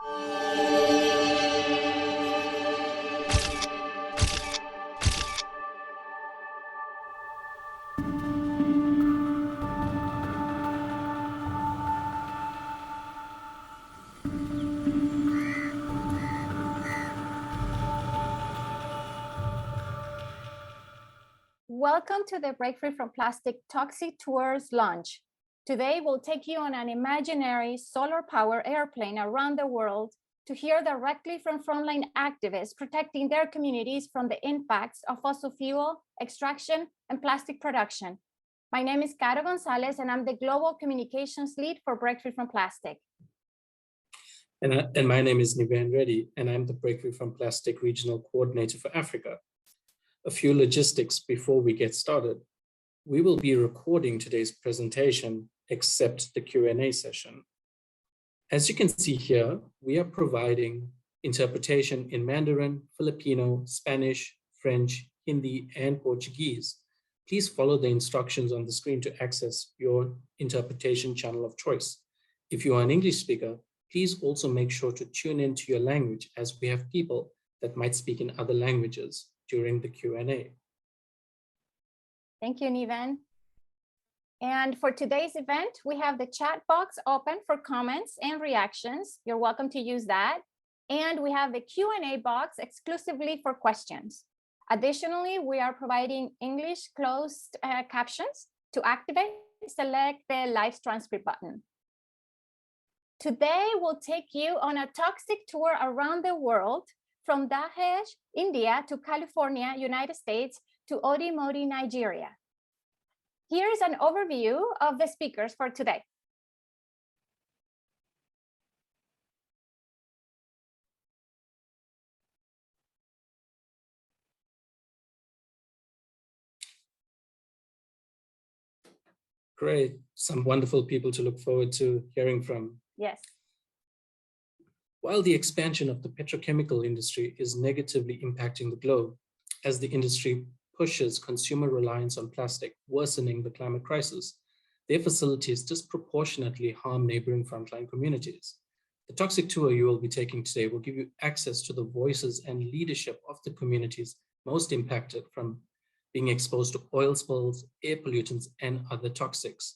Welcome to the Break Free from Plastic Toxic Tours launch. Today, we'll take you on an imaginary solar-powered airplane around the world to hear directly from frontline activists protecting their communities from the impacts of fossil fuel extraction and plastic production. My name is Caro Gonzalez, and I'm the Global Communications Lead for Break Free from Plastic. And my name is Niven Reddy, and I'm the Break Free from Plastic Regional Coordinator for Africa. A few logistics before we get started. We will be recording today's presentation, except the Q&A session. As you can see here, we are providing interpretation in Mandarin, Filipino, Spanish, French, Hindi, and Portuguese. Please follow the instructions on the screen to access your interpretation channel of choice. If you are an English speaker, please also make sure to tune into your language, as we have people that might speak in other languages during the Q&A. Thank you, Niven. And for today's event, we have the chat box open for comments and reactions. You're welcome to use that. And we have the Q&A box exclusively for questions. Additionally, we are providing English closed captions. To activate, select the live transcript button. Today, we'll take you on a toxic tour around the world, from Dahej, India, to California, United States, to Odimodi, Nigeria. Here's an overview of the speakers for today. Great, some wonderful people to look forward to hearing from. Yes. While the expansion of the petrochemical industry is negatively impacting the globe, as the industry pushes consumer reliance on plastic, worsening the climate crisis, their facilities disproportionately harm neighboring frontline communities. The toxic tour you will be taking today will give you access to the voices and leadership of the communities most impacted from being exposed to oil spills, air pollutants, and other toxics.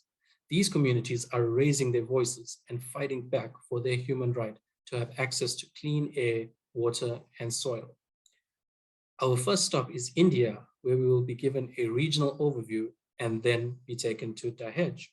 These communities are raising their voices and fighting back for their human right to have access to clean air, water, and soil. Our first stop is India, where we will be given a regional overview and then be taken to Dahej.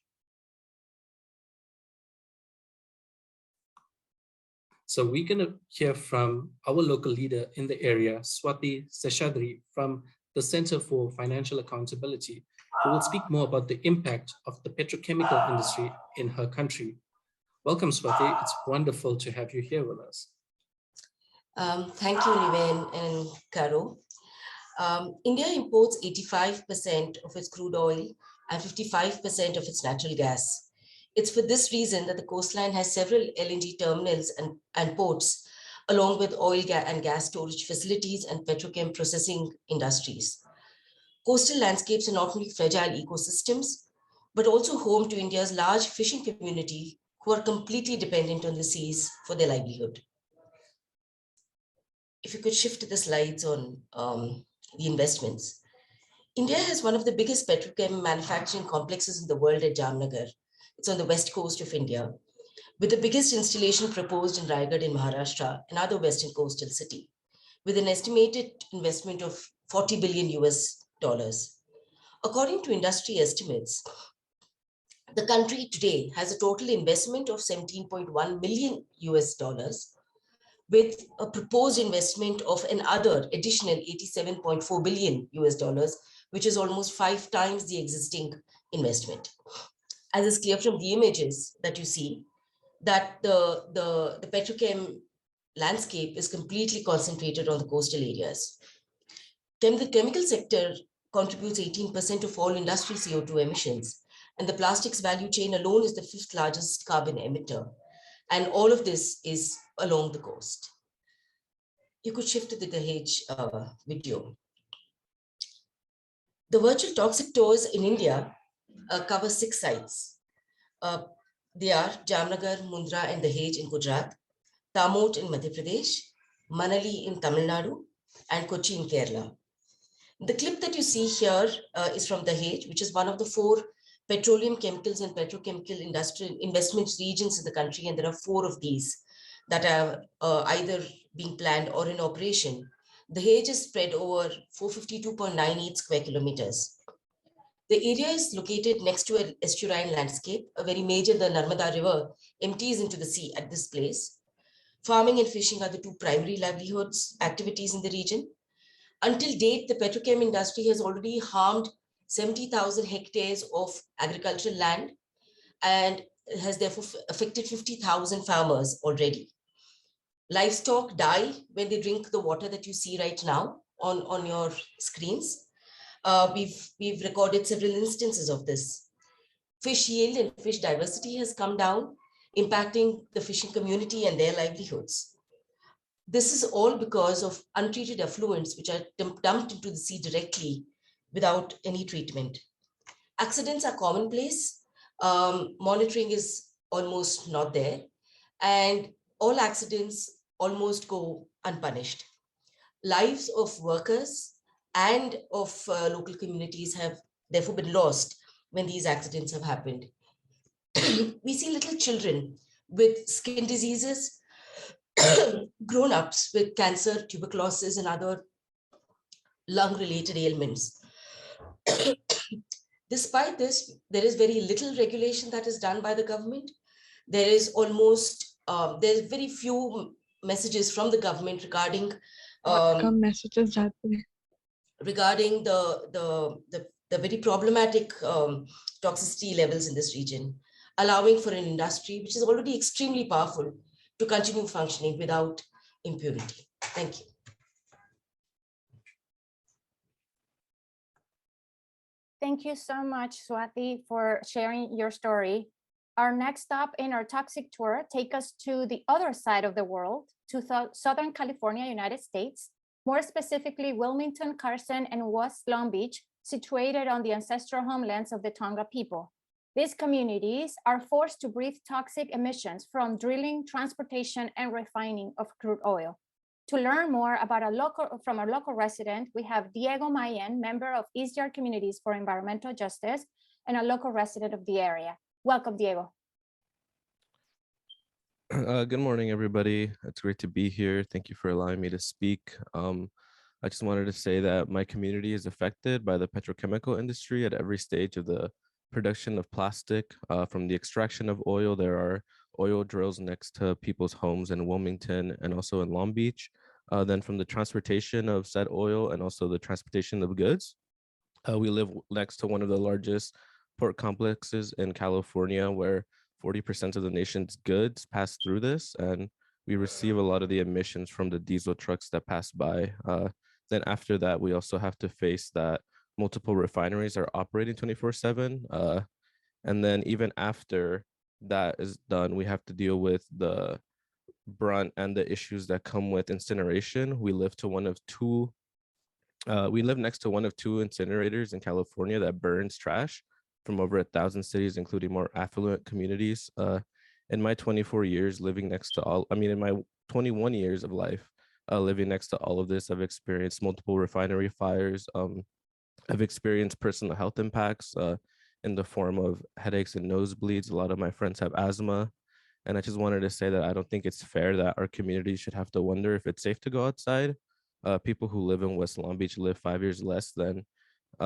So we're going to hear from our local leader in the area, Swati Seshadri, from the Center for Financial Accountability, who will speak more about the impact of the petrochemical industry in her country. Welcome, Swati. It's wonderful to have you here with us. Thank you, Niven and Caro. India imports 85% of its crude oil and 55% of its natural gas. It's for this reason that the coastline has several LNG terminals and ports, along with oil and gas storage facilities and petrochem processing industries. Coastal landscapes are not only fragile ecosystems, but also home to India's large fishing community, who are completely dependent on the seas for their livelihood. If you could shift to the slides on the investments. India has one of the biggest petrochem manufacturing complexes in the world at Jamnagar. It's on the west coast of India, with the biggest installation proposed in Raigad in Maharashtra, another western coastal city, with an estimated investment of $40 billion US. According to industry estimates, the country today has a total investment of $17.1 million US, with a proposed investment of another additional $87.4 billion US, which is almost 5 times the existing investment. As is clear from the images that you see, that the petrochem landscape is completely concentrated on the coastal areas. Then the chemical sector contributes 18% of all industrial CO2 emissions, and the plastics value chain alone is the 5th largest carbon emitter. And all of this is along the coast. You could shift to the Dahej video. The virtual toxic tours in India cover 6 sites. They are Jamnagar, Mundra, and Dahej in Gujarat, Damot in Madhya Pradesh, Manali in Tamil Nadu, and Kochi in Kerala. The clip that you see here is from Dahej, which is one of the 4 petroleum chemicals and petrochemical industrial investment regions in the country. And there are 4 of these that are either being planned or in operation. Dahej is spread over 452.98 square kilometers. The area is located next to an estuarine landscape. The Narmada River empties into the sea at this place. Farming and fishing are the 2 primary livelihoods activities in the region. Until date, the petrochem industry has already harmed 70,000 hectares of agricultural land and has therefore affected 50,000 farmers already. Livestock die when they drink the water that you see right now on your screens. We've recorded several instances of this. Fish yield and fish diversity has come down, impacting the fishing community and their livelihoods. This is all because of untreated effluents which are dumped into the sea directly without any treatment. Accidents are commonplace. Monitoring is almost not there, and all accidents almost go unpunished. Lives of workers and of local communities have therefore been lost when these accidents have happened. We see little children with skin diseases, grown-ups with cancer, tuberculosis, and other lung-related ailments. Despite this, there is very little regulation that is done by the government. There is there's very few messages from the government regarding regarding the very problematic toxicity levels in this region, allowing for an industry which is already extremely powerful to continue functioning without impunity. Thank you. Thank you so much, Swati, for sharing your story. Our next stop in our toxic tour takes us to the other side of the world, to Southern California, United States, more specifically Wilmington, Carson, and West Long Beach, situated on the ancestral homelands of the Tonga people. These communities are forced to breathe toxic emissions from drilling, transportation, and refining of crude oil. To learn more about from a local resident, we have Diego Mayen, member of East Yard Communities for Environmental Justice and a local resident of the area. Welcome, Diego. Good morning, everybody. It's great to be here. Thank you for allowing me to speak. I just wanted to say that my community is affected by the petrochemical industry at every stage of the production of plastic. From the extraction of oil, there are oil drills next to people's homes in Wilmington and also in Long Beach. Then from the transportation of said oil and also the transportation of goods, we live next to one of the largest port complexes in California, where 40% of the nation's goods pass through this, and we receive a lot of the emissions from the diesel trucks that pass by. Then after that, we also have to face that multiple refineries are operating 24/7. And then even after that is done, we have to deal with the brunt and the issues that come with incineration. We live next to one of 2 incinerators in California that burns trash from over 1,000 cities, including more affluent communities. In my 24 years living next to in my 21 years of life, living next to all of this, I've experienced multiple refinery fires. I've experienced personal health impacts in the form of headaches and nosebleeds. A lot of my friends have asthma. And I just wanted to say that I don't think it's fair that our community should have to wonder if it's safe to go outside. People who live in West Long Beach live 5 years less than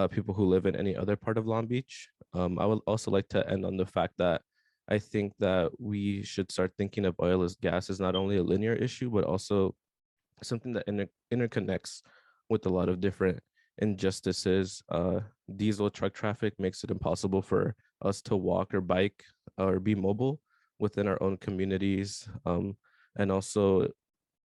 people who live in any other part of Long Beach. I would also like to end on the fact that I think that we should start thinking of oil as gas as not only a linear issue, but also something that interconnects with a lot of different injustices. Diesel truck traffic makes it impossible for us to walk or bike or be mobile within our own communities. And also,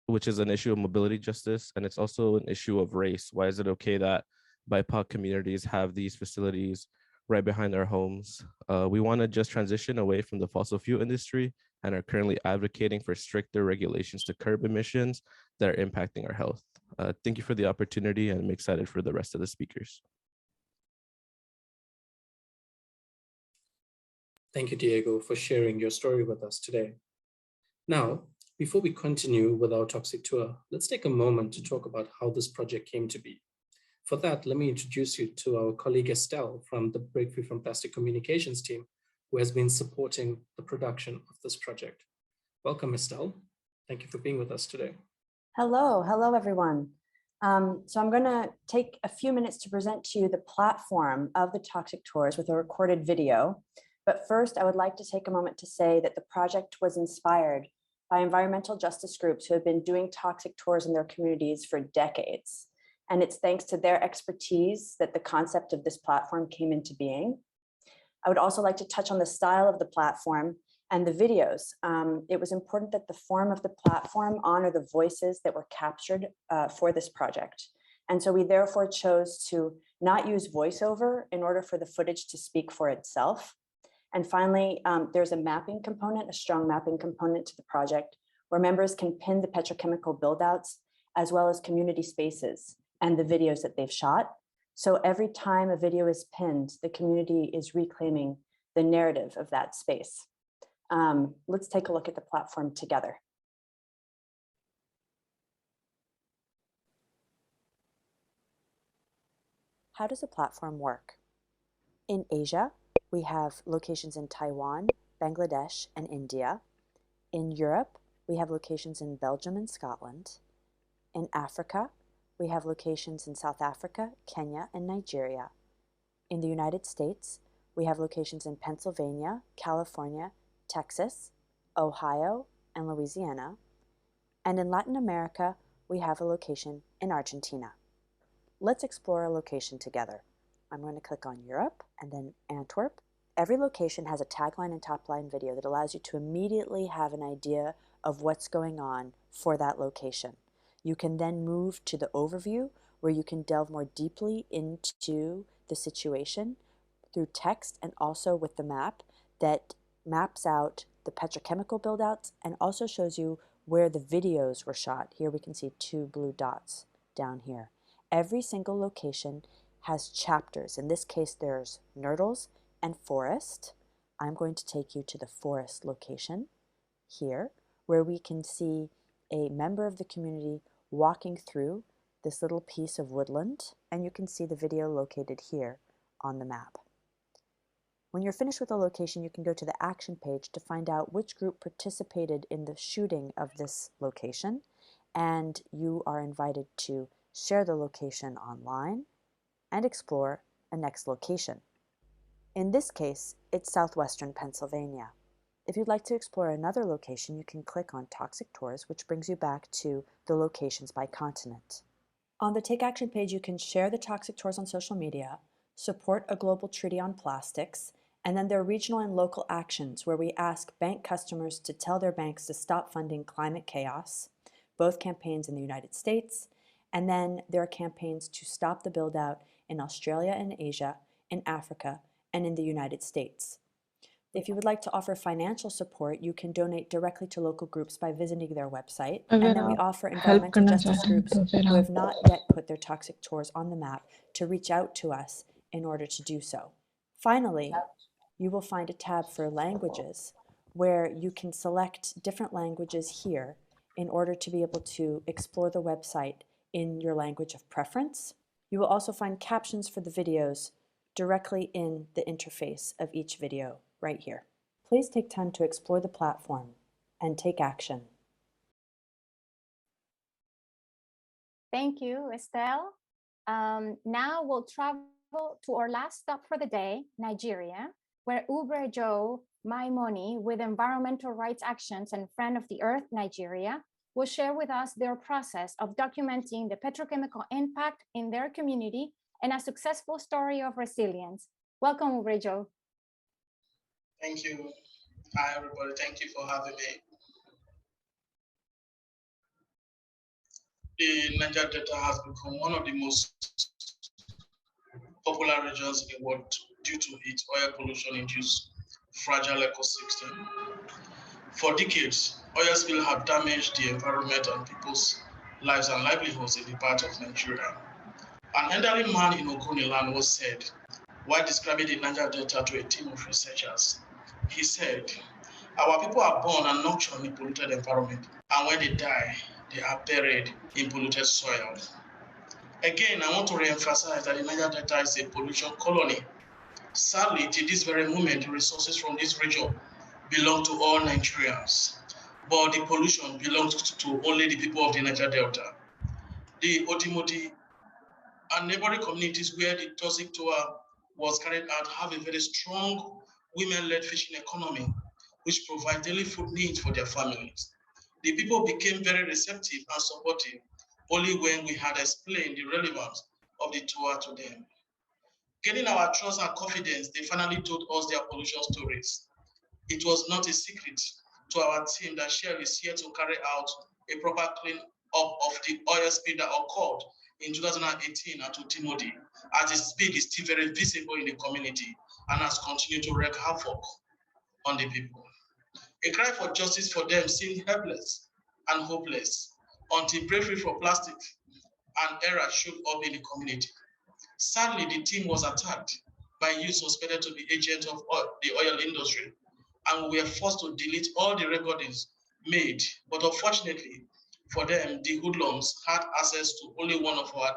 which is an issue of mobility justice, and it's also an issue of race. Why is it okay that BIPOC communities have these facilities right behind their homes? We want to just transition away from the fossil fuel industry and are currently advocating for stricter regulations to curb emissions that are impacting our health. Thank you for the opportunity, and I'm excited for the rest of the speakers. Thank you, Diego, for sharing your story with us today. Now, Before we continue with our toxic tour, let's take a moment to talk about how this project came to be. For that, let me introduce you to our colleague Estelle from the Break Free from Plastic communications team, who has been supporting the production of this project. Welcome, Estelle. Thank you for being with us today. Hello, everyone. So I'm going to take a few minutes to present to you the platform of the Toxic Tours with a recorded video. But first, I would like to take a moment to say that the project was inspired by environmental justice groups who have been doing toxic tours in their communities for decades. And it's thanks to their expertise that the concept of this platform came into being. I would also like to touch on the style of the platform and the videos. It was important that the form of the platform honor the voices that were captured for this project. And so we therefore chose to not use voiceover in order for the footage to speak for itself. And finally, there's a mapping component, a strong mapping component to the project, where members can pin the petrochemical buildouts as well as community spaces and the videos that they've shot. So every time a video is pinned, the community is reclaiming the narrative of that space. Let's take a look at the platform together. How does a platform work? In Asia, we have locations in Taiwan, Bangladesh, and India. In Europe, we have locations in Belgium and Scotland. In Africa, we have locations in South Africa, Kenya, and Nigeria. In the United States, we have locations in Pennsylvania, California, Texas, Ohio, and Louisiana. And in Latin America, we have a location in Argentina. Let's explore a location together. I'm going to click on Europe and then Antwerp. Every location has a tagline and top-line video that allows you to immediately have an idea of what's going on for that location. You can then move to the overview where you can delve more deeply into the situation through text and also with the map that maps out the petrochemical buildouts and also shows you where the videos were shot. Here we can see 2 blue dots down here. Every single location has chapters. In this case, there's Nurdles and Forest. I'm going to take you to the Forest location here, where we can see a member of the community walking through this little piece of woodland, and you can see the video located here on the map. When you're finished with a location, you can go to the action page to find out which group participated in the shooting of this location, and you are invited to share the location online and explore a next location. In this case, it's southwestern Pennsylvania. If you'd like to explore another location, you can click on Toxic Tours, which brings you back to the locations by continent. On the Take Action page, you can share the Toxic Tours on social media, support a global treaty on plastics, and then there are regional and local actions where we ask bank customers to tell their banks to stop funding climate chaos, both campaigns in the United States, and then there are campaigns to stop the build-out in Australia and Asia, in Africa, and in the United States. If you would like to offer financial support, you can donate directly to local groups by visiting their website. And then we offer environmental justice groups who have not yet put their toxic tours on the map to reach out to us in order to do so. Finally, you will find a tab for languages where you can select different languages here in order to be able to explore the website in your language of preference. You will also find captions for the videos directly in the interface of each video right here. Please take time to explore the platform and take action. Thank you, Estelle. Now we'll travel to our last stop for the day, Nigeria, where Ubre Joe Maimoni with Environmental Rights Actions and Friend of the Earth Nigeria will share with us their process of documenting the petrochemical impact in their community and a successful story of resilience. Welcome, Ubre Joe. Thank you. Hi, everybody. Thank you for having me. The Niger Delta has become one of the most popular regions in the world due to its oil pollution-induced fragile ecosystem. For decades, oil spills have damaged the environment and people's lives and livelihoods in the part of Nigeria. An elderly man in Ogoniland was said, while describing the Niger Delta to a team of researchers, he said, Our people are born and nurtured in polluted environment, and when they die, they are buried in polluted soil. Again, I want to re-emphasize that the Niger Delta is a pollution colony. Sadly, to this very moment, the resources from this region belong to all Nigerians, but the pollution belongs to only the people of the Niger Delta. The Odimodi and neighboring communities where the toxic tour was carried out have a very strong women-led fishing economy, which provide daily food needs for their families. The people became very receptive and supportive only when we had explained the relevance of the tour to them. Gaining our trust and confidence, they finally told us their pollution stories. It was not a secret to our team that Shell is here to carry out a proper clean up of the oil spill that occurred in 2018 at Utimodi, as the spill is still very visible in the community and has continued to wreak havoc on the people. A cry for justice for them seemed helpless and hopeless until breakfreefromplastic and error showed up in the community. Sadly, the team was attacked by youth suspected to be agents of the oil industry, and we were forced to delete all the recordings made. But unfortunately for them, the hoodlums had access to only one of our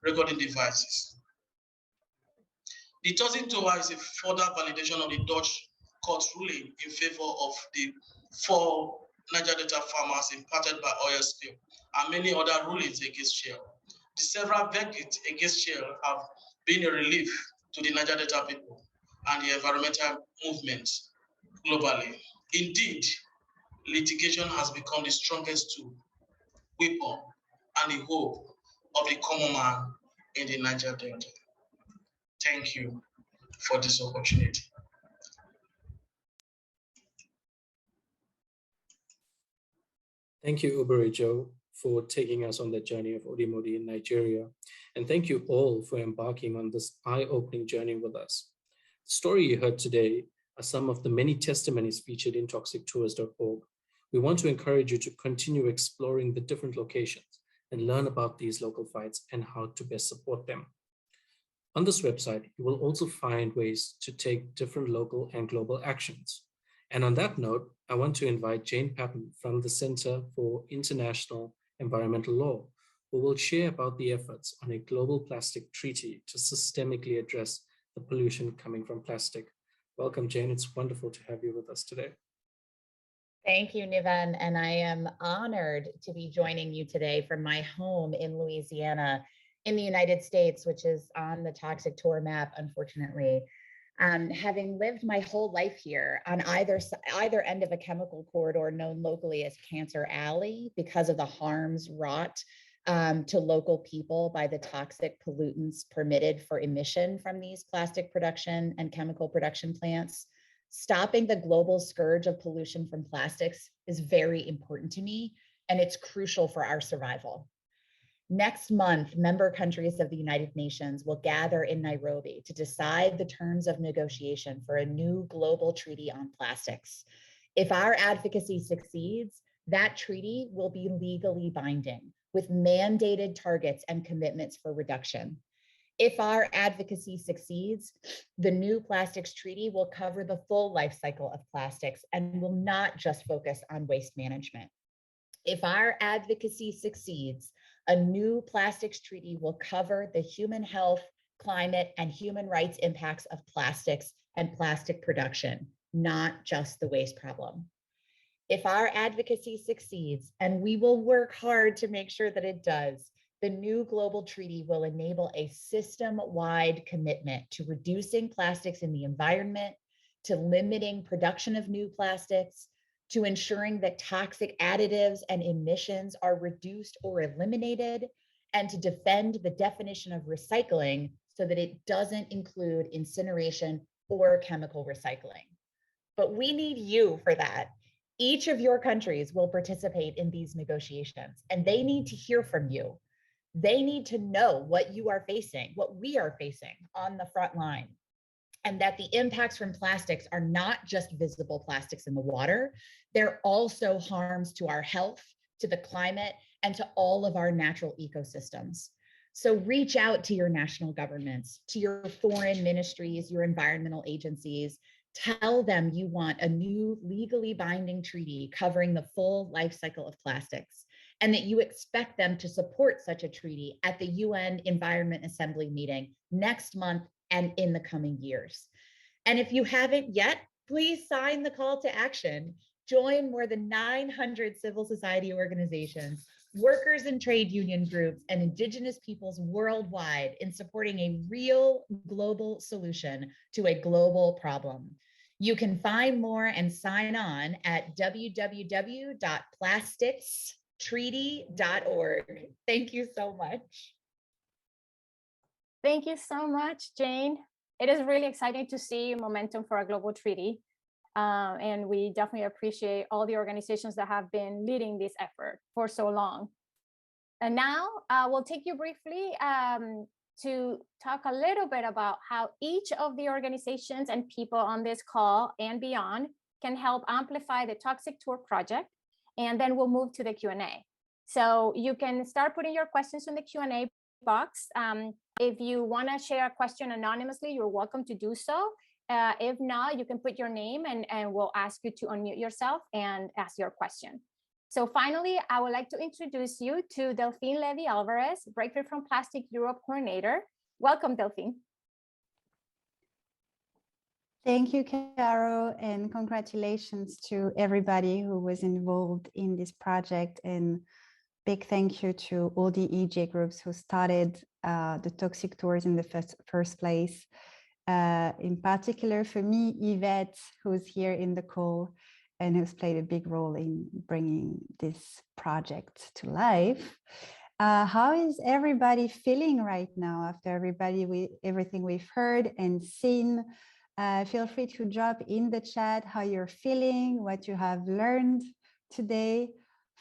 recording devices. The toxic tower is a further validation of the Dutch court's ruling in favor of the 4 Niger Delta farmers impacted by oil spill and many other rulings against Shell. The several verdicts against Shell have been a relief to the Niger Delta people and the environmental movement globally. Indeed, litigation has become the strongest tool, weapon, and the hope of the common man in the Niger Delta. Thank you for this opportunity. Thank you, Uberi Joe, for taking us on the journey of Odimodi in Nigeria. And thank you all for embarking on this eye-opening journey with us. The story you heard today are some of the many testimonies featured in toxictours.org. We want to encourage you to continue exploring the different locations and learn about these local fights and how to best support them. On this website, you will also find ways to take different local and global actions. And on that note, I want to invite Jane Patton from the Center for International Environmental Law, who will share about the efforts on a global plastic treaty to systemically address the pollution coming from plastic. Welcome, Jane. It's wonderful to have you with us today. Thank you, Niven. And I am honored to be joining you today from my home in Louisiana in the United States, which is on the toxic tour map, unfortunately. Having lived my whole life here on either end of a chemical corridor known locally as Cancer Alley because of the harms wrought to local people by the toxic pollutants permitted for emission from these plastic production and chemical production plants, stopping the global scourge of pollution from plastics is very important to me, and it's crucial for our survival. Next month, member countries of the United Nations will gather in Nairobi to decide the terms of negotiation for a new global treaty on plastics. If our advocacy succeeds, that treaty will be legally binding with mandated targets and commitments for reduction. If our advocacy succeeds, the new plastics treaty will cover the full life cycle of plastics and will not just focus on waste management. If our advocacy succeeds, a new plastics treaty will cover the human health, climate, and human rights impacts of plastics and plastic production, not just the waste problem. If our advocacy succeeds, and we will work hard to make sure that it does, the new global treaty will enable a system-wide commitment to reducing plastics in the environment, to limiting production of new plastics, to ensuring that toxic additives and emissions are reduced or eliminated, and to defend the definition of recycling so that it doesn't include incineration or chemical recycling. But we need you for that. Each of your countries will participate in these negotiations, and they need to hear from you. They need to know what you are facing, what we are facing on the front line, and that the impacts from plastics are not just visible plastics in the water, they're also harms to our health, to the climate, and to all of our natural ecosystems. So reach out to your national governments, to your foreign ministries, your environmental agencies, Tell them you want a new legally binding treaty covering the full life cycle of plastics, and that you expect them to support such a treaty at the UN Environment Assembly meeting next month and in the coming years. And if you haven't yet, please sign the call to action. Join more than 900 civil society organizations, workers and trade union groups, and indigenous peoples worldwide in supporting a real global solution to a global problem. You can find more and sign on at www.plasticstreaty.org. Thank you so much. Thank you so much, Jane. It is really exciting to see momentum for a global treaty. And we definitely appreciate all the organizations that have been leading this effort for so long. And now we'll take you briefly to talk a little bit about how each of the organizations and people on this call and beyond can help amplify the Toxic Tour project. And then we'll move to the Q&A. So you can start putting your questions in the Q&A box. If you want to share a question anonymously, you're welcome to do so. If not, you can put your name and we'll ask you to unmute yourself and ask your question. So finally, I would like to introduce you to Delphine Levy-Alvarez, breakfreefromplastic Europe coordinator. Welcome, Delphine. Thank you, Caro, and congratulations to everybody who was involved in this project. And big thank you to all the EJ groups who started the Toxic Tours in the first place. In particular, for me, Yvette, who's here in the call and who's played a big role in bringing this project to life. How is everybody feeling right now after everything we've heard and seen? Feel free to drop in the chat how you're feeling, what you have learned today.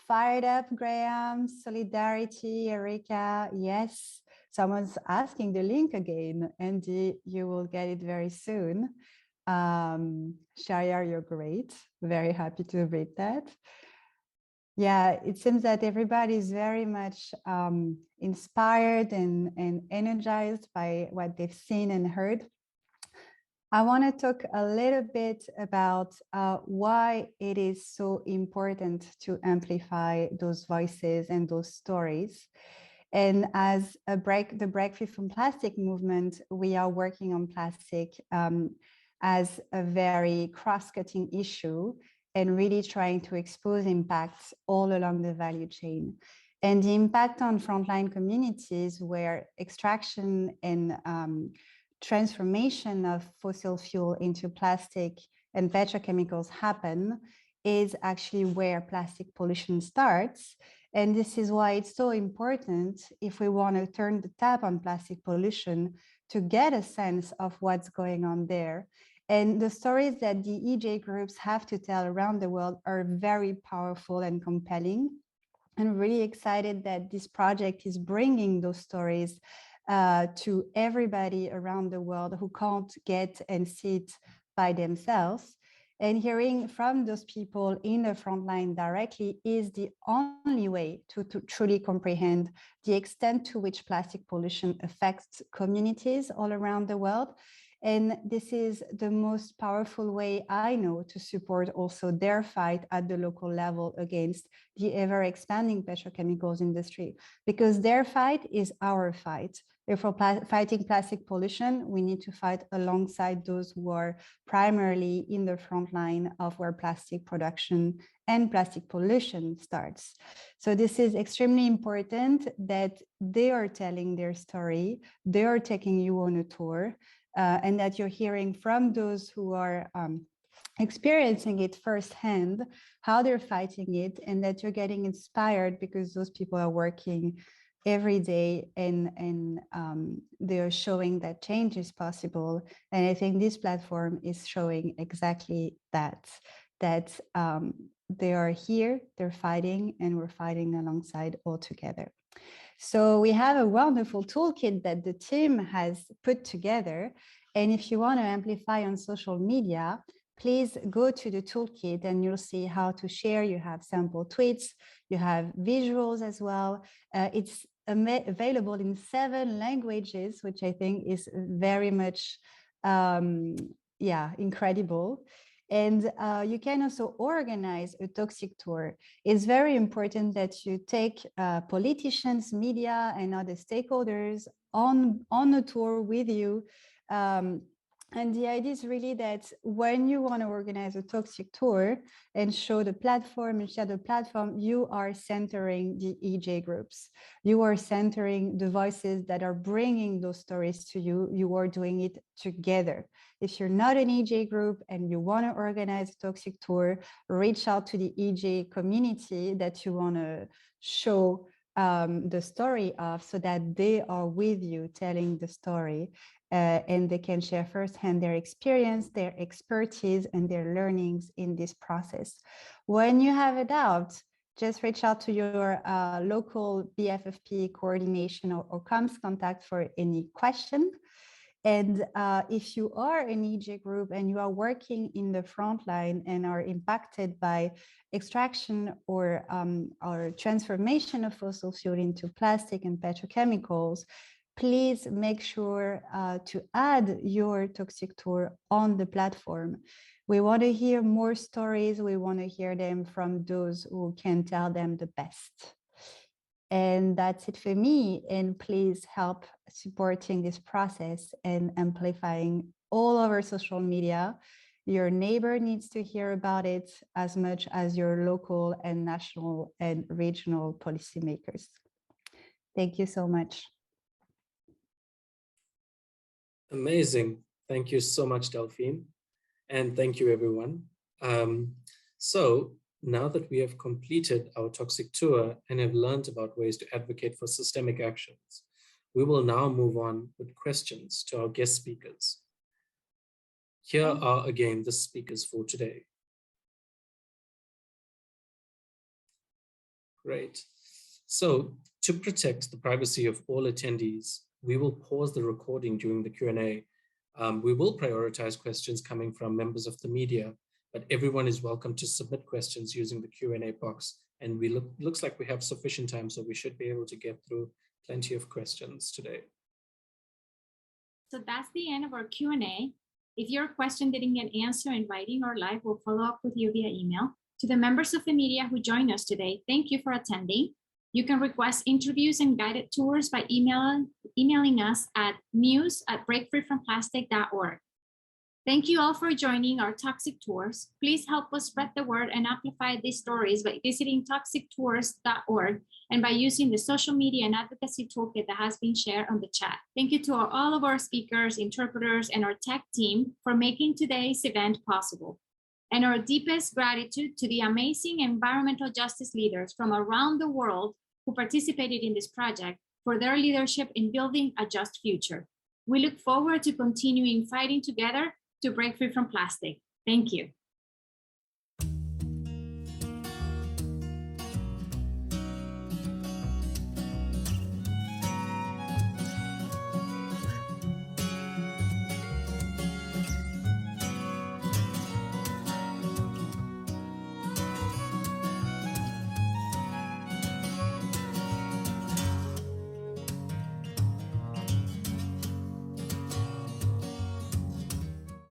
Fired up, Graham, solidarity, Erika, yes. Someone's asking the link again. Andy, you will get it very soon. Shaya, you're great. Very happy to read that. Yeah, it seems that everybody is very much inspired and energized by what they've seen and heard. I want to talk a little bit about why it is so important to amplify those voices and those stories. And as the Break Free from Plastic movement, we are working on plastic as a very cross-cutting issue and really trying to expose impacts all along the value chain. And the impact on frontline communities where extraction and transformation of fossil fuel into plastic and petrochemicals happen is actually where plastic pollution starts. And this is why it's so important, if we want to turn the tap on plastic pollution, to get a sense of what's going on there. And the stories that the EJ groups have to tell around the world are very powerful and compelling. I'm really excited that this project is bringing those stories to everybody around the world who can't get and see it by themselves. And hearing from those people in the front line directly is the only way to truly comprehend the extent to which plastic pollution affects communities all around the world. And this is the most powerful way I know to support also their fight at the local level against the ever expanding petrochemicals industry, because their fight is our fight. If we're fighting plastic pollution, we need to fight alongside those who are primarily in the front line of where plastic production and plastic pollution starts. So this is extremely important that they are telling their story, they are taking you on a tour, and that you're hearing from those who are experiencing it firsthand, how they're fighting it, and that you're getting inspired because those people are working every day and they are showing that change is possible. And I think this platform is showing exactly that they are here, they're fighting, and we're fighting alongside all together. So we have a wonderful toolkit that the team has put together. And if you want to amplify on social media, please go to the toolkit and you'll see how to share. You have sample tweets, you have visuals as well. It's available in 7 languages, which I think is very much yeah, incredible. And you can also organize a toxic tour. It's very important that you take politicians, media, and other stakeholders on a tour with you. And the idea is really that when you want to organize a toxic tour and show the platform and share the platform, you are centering the EJ groups. You are centering the voices that are bringing those stories to you. You are doing it together. If you're not an EJ group and you want to organize a toxic tour, reach out to the EJ community that you want to show the story of, so that they are with you telling the story, and they can share firsthand their experience, their expertise, and their learnings in this process. When you have a doubt, just reach out to your local BFFP coordination or comms contact for any question. And if you are an EJ group and you are working in the front line and are impacted by extraction or transformation of fossil fuel into plastic and petrochemicals, please make sure to add your toxic tour on the platform. We want to hear more stories. We want to hear them from those who can tell them the best. And that's it for me. And please help supporting this process and amplifying all over social media. Your neighbor needs to hear about it as much as your local and national and regional policymakers. Thank you so much. Amazing. Thank you so much, Delphine. And thank you, everyone. So now that we have completed our toxic tour and have learned about ways to advocate for systemic actions, we will now move on with questions to our guest speakers. Here are again the speakers for today. Great. So to protect the privacy of all attendees, we will pause the recording during the Q&A. We will prioritize questions coming from members of the media, but everyone is welcome to submit questions using the Q&A box. And looks like we have sufficient time, so we should be able to get through plenty of questions today. So that's the end of our Q&A. If your question didn't get answered in writing or live, we'll follow up with you via email. To the members of the media who joined us today, thank you for attending. You can request interviews and guided tours by emailing us at news@breakfreefromplastic.org. Thank you all for joining our toxic tours. Please help us spread the word and amplify these stories by visiting toxictours.org and by using the social media and advocacy toolkit that has been shared on the chat. Thank you to all of our speakers, interpreters, and our tech team for making today's event possible. And our deepest gratitude to the amazing environmental justice leaders from around the world who participated in this project for their leadership in building a just future. We look forward to continuing fighting together to break free from plastic. Thank you.